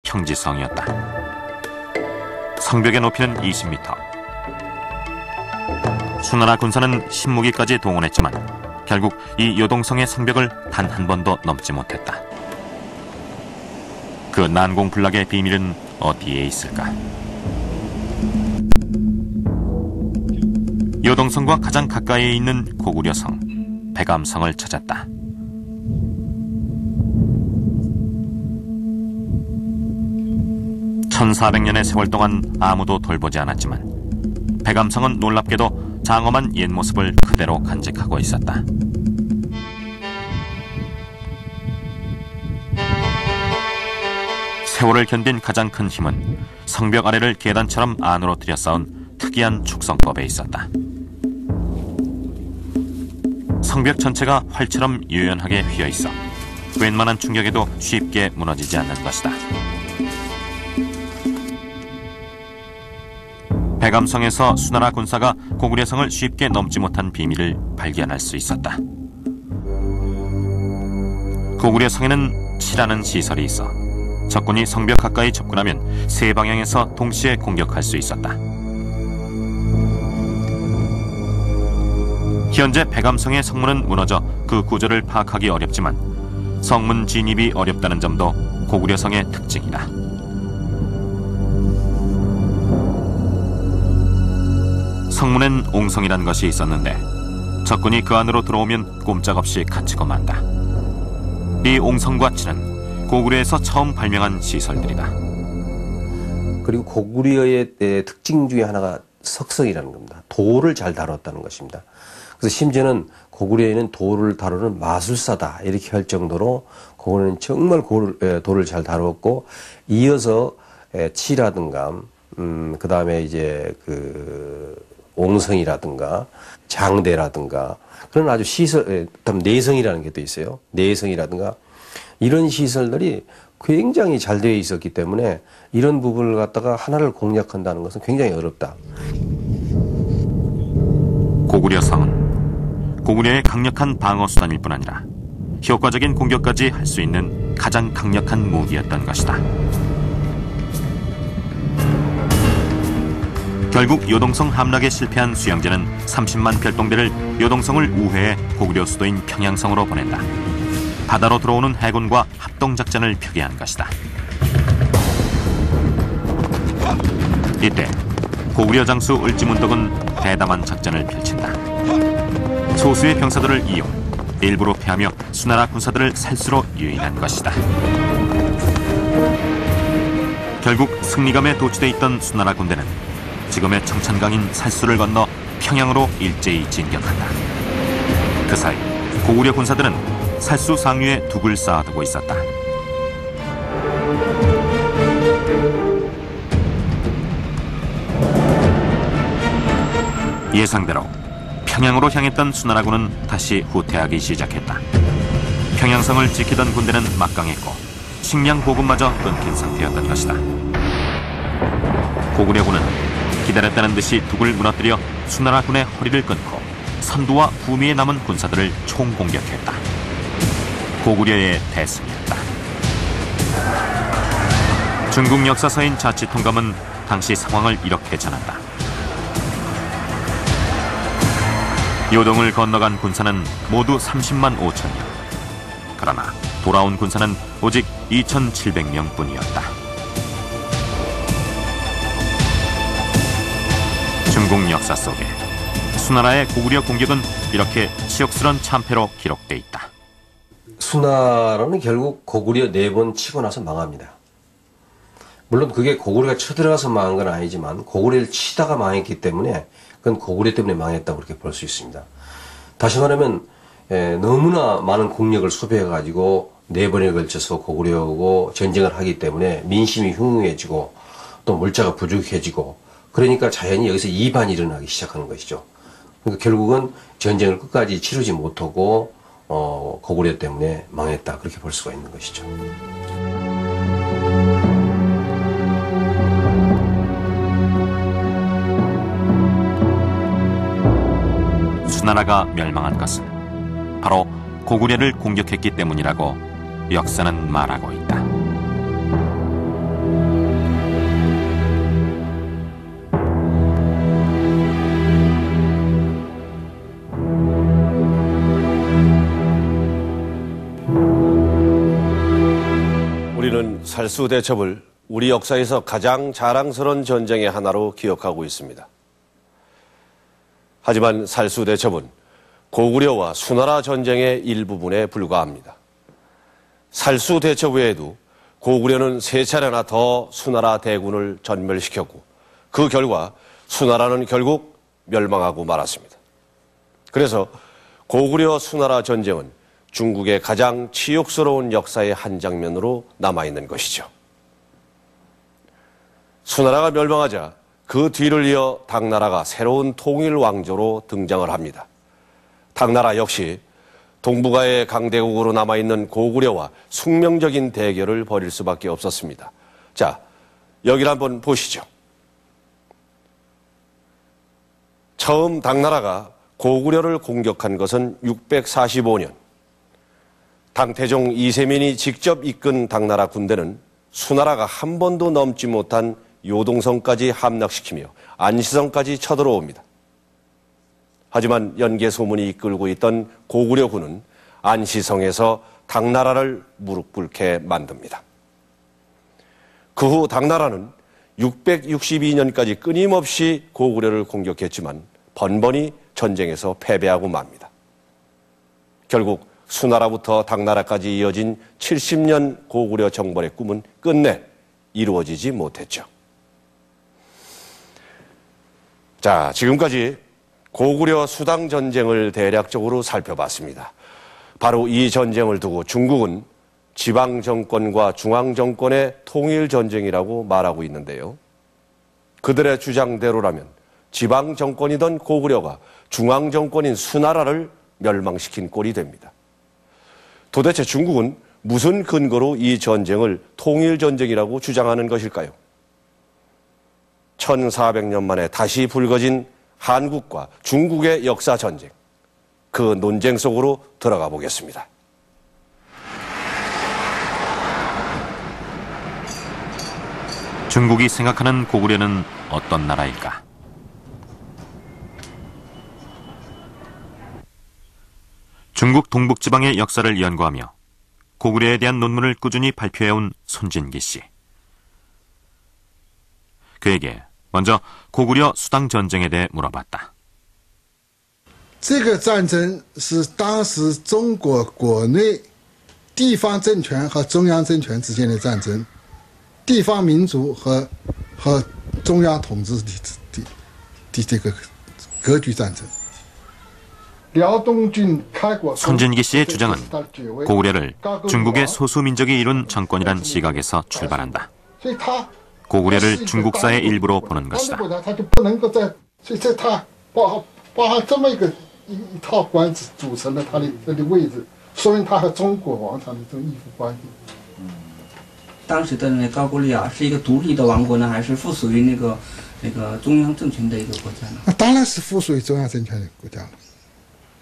평지성이었다. 성벽의 높이는 20m. 수나라 군사는 신무기까지 동원했지만 결국 이 요동성의 성벽을 단 한 번도 넘지 못했다. 그 난공불락의 비밀은 어디에 있을까? 요동성과 가장 가까이에 있는 고구려성, 백암성을 찾았다. (1400년의) 세월 동안 아무도 돌보지 않았지만 백암성은 놀랍게도 장엄한 옛 모습을 그대로 간직하고 있었다. 세월을 견딘 가장 큰 힘은 성벽 아래를 계단처럼 안으로 들여싸운 특이한 축성법에 있었다. 성벽 전체가 활처럼 유연하게 휘어있어 웬만한 충격에도 쉽게 무너지지 않는 것이다. 백암성에서 수나라 군사가 고구려성을 쉽게 넘지 못한 비밀을 발견할 수 있었다. 고구려성에는 치라는 시설이 있어 적군이 성벽 가까이 접근하면 세 방향에서 동시에 공격할 수 있었다. 현재 백암성의 성문은 무너져 그 구조를 파악하기 어렵지만 성문 진입이 어렵다는 점도 고구려성의 특징이다. 성문엔 옹성이란 것이 있었는데 적군이 그 안으로 들어오면 꼼짝없이 갇히고 만다. 이 옹성과 치는 고구려에서 처음 발명한 시설들이다. 그리고 고구려의 특징 중에 하나가 석성이라는 겁니다. 돌을 잘 다뤘다는 것입니다. 그래서 심지어는 고구려에는 돌을 다루는 마술사다 이렇게 할 정도로 고구려는 정말 돌을 잘 다뤘고, 이어서 치라든가 그 다음에 이제 옹성이라든가 장대라든가 그런 아주 시설, 내성이라는 게 또 있어요. 내성이라든가 이런 시설들이 굉장히 잘 되어 있었기 때문에 이런 부분을 갖다가 하나를 공략한다는 것은 굉장히 어렵다. 고구려성은 고구려의 강력한 방어수단일 뿐 아니라 효과적인 공격까지 할 수 있는 가장 강력한 무기였던 것이다. 결국 요동성 함락에 실패한 수양제는 30만 별동대를 요동성을 우회해 고구려 수도인 평양성으로 보낸다. 바다로 들어오는 해군과 합동작전을 표기한 것이다. 이때 고구려 장수 을지문덕은 대담한 작전을 펼친다. 소수의 병사들을 이용, 일부러 패하며 수나라 군사들을 살수로 유인한 것이다. 결국 승리감에 도취돼 있던 수나라 군대는 지금의 청천강인 살수를 건너 평양으로 일제히 진격한다. 그 사이 고구려 군사들은 살수 상류에 둑을 쌓아두고 있었다. 예상대로 평양으로 향했던 수나라군은 다시 후퇴하기 시작했다. 평양성을 지키던 군대는 막강했고 식량 보급마저 끊긴 상태였던 것이다. 고구려군은 기다렸다는 듯이 둑을 무너뜨려 수나라군의 허리를 끊고 선두와 구미에 남은 군사들을 총공격했다. 고구려의 대승이었다. 중국 역사서인 자치통감은 당시 상황을 이렇게 전한다. 요동을 건너간 군사는 모두 30만 5천여. 그러나 돌아온 군사는 오직 2,700명 뿐이었다. 중국 역사 속에 수나라의 고구려 공격은 이렇게 치욕스런 참패로 기록돼 있다. 수나라는 결국 고구려 4번 치고 나서 망합니다. 물론 그게 고구려가 쳐들어가서 망한 건 아니지만 고구려를 치다가 망했기 때문에 그건 고구려 때문에 망했다고 그렇게 볼 수 있습니다. 다시 말하면 너무나 많은 국력을 소비해가지고 4번에 걸쳐서 고구려하고 전쟁을 하기 때문에 민심이 흉흉해지고 또 물자가 부족해지고, 그러니까 자연히 여기서 이반이 일어나기 시작하는 것이죠. 그러니까 결국은 전쟁을 끝까지 치르지 못하고 고구려 때문에 망했다, 그렇게 볼 수가 있는 것이죠. 수나라가 멸망한 것은 바로 고구려를 공격했기 때문이라고 역사는 말하고 있다. 살수대첩을 우리 역사에서 가장 자랑스러운 전쟁의 하나로 기억하고 있습니다. 하지만 살수대첩은 고구려와 수나라 전쟁의 일부분에 불과합니다. 살수대첩 외에도 고구려는 3차례나 더 수나라 대군을 전멸시켰고 그 결과 수나라는 결국 멸망하고 말았습니다. 그래서 고구려 수나라 전쟁은 중국의 가장 치욕스러운 역사의 한 장면으로 남아있는 것이죠. 수나라가 멸망하자 그 뒤를 이어 당나라가 새로운 통일 왕조로 등장을 합니다. 당나라 역시 동북아의 강대국으로 남아있는 고구려와 숙명적인 대결을 벌일 수밖에 없었습니다. 자, 여기를 한번 보시죠. 처음 당나라가 고구려를 공격한 것은 645년. 당태종 이세민이 직접 이끈 당나라 군대는 수나라가 한 번도 넘지 못한 요동성까지 함락시키며 안시성까지 쳐들어옵니다. 하지만 연개소문이 이끌고 있던 고구려군은 안시성에서 당나라를 무릎 꿇게 만듭니다. 그 후 당나라는 662년까지 끊임없이 고구려를 공격했지만 번번이 전쟁에서 패배하고 맙니다. 결국 수나라부터 당나라까지 이어진 70년 고구려 정벌의 꿈은 끝내 이루어지지 못했죠. 자, 지금까지 고구려 수당 전쟁을 대략적으로 살펴봤습니다. 바로 이 전쟁을 두고 중국은 지방 정권과 중앙 정권의 통일 전쟁이라고 말하고 있는데요. 그들의 주장대로라면 지방 정권이던 고구려가 중앙 정권인 수나라를 멸망시킨 꼴이 됩니다. 도대체 중국은 무슨 근거로 이 전쟁을 통일 전쟁이라고 주장하는 것일까요? 1400년 만에 다시 불거진 한국과 중국의 역사 전쟁, 그 논쟁 속으로 들어가 보겠습니다. 중국이 생각하는 고구려는 어떤 나라일까? 중국 동북지방의 역사를 연구하며 고구려에 대한 논문을 꾸준히 발표해온 손진기 씨. 그에게 먼저 고구려 수당 전쟁에 대해 물어봤다. 这个战争是当时中国国内地方政权和中央政权之间的战争，地方民族和中央统治的这个割据战争。 손진기 씨의 주장은 고구려를 중국의 소수민족이 이룬 정권이란 시각에서 출발한다. 고구려를 중국사의 일부로 보는 것이다.当然是附属于中央政权的国家了。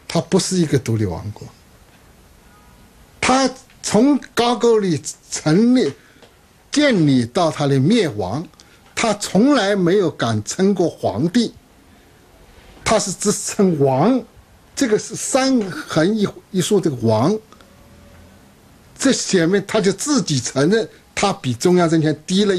它不是一个独立王国，它从高句丽成立、建立到它的灭亡，它从来没有敢称过皇帝，它是只称王，这个是三横一竖这个王，这前面他就自己承认他比中央政权低了。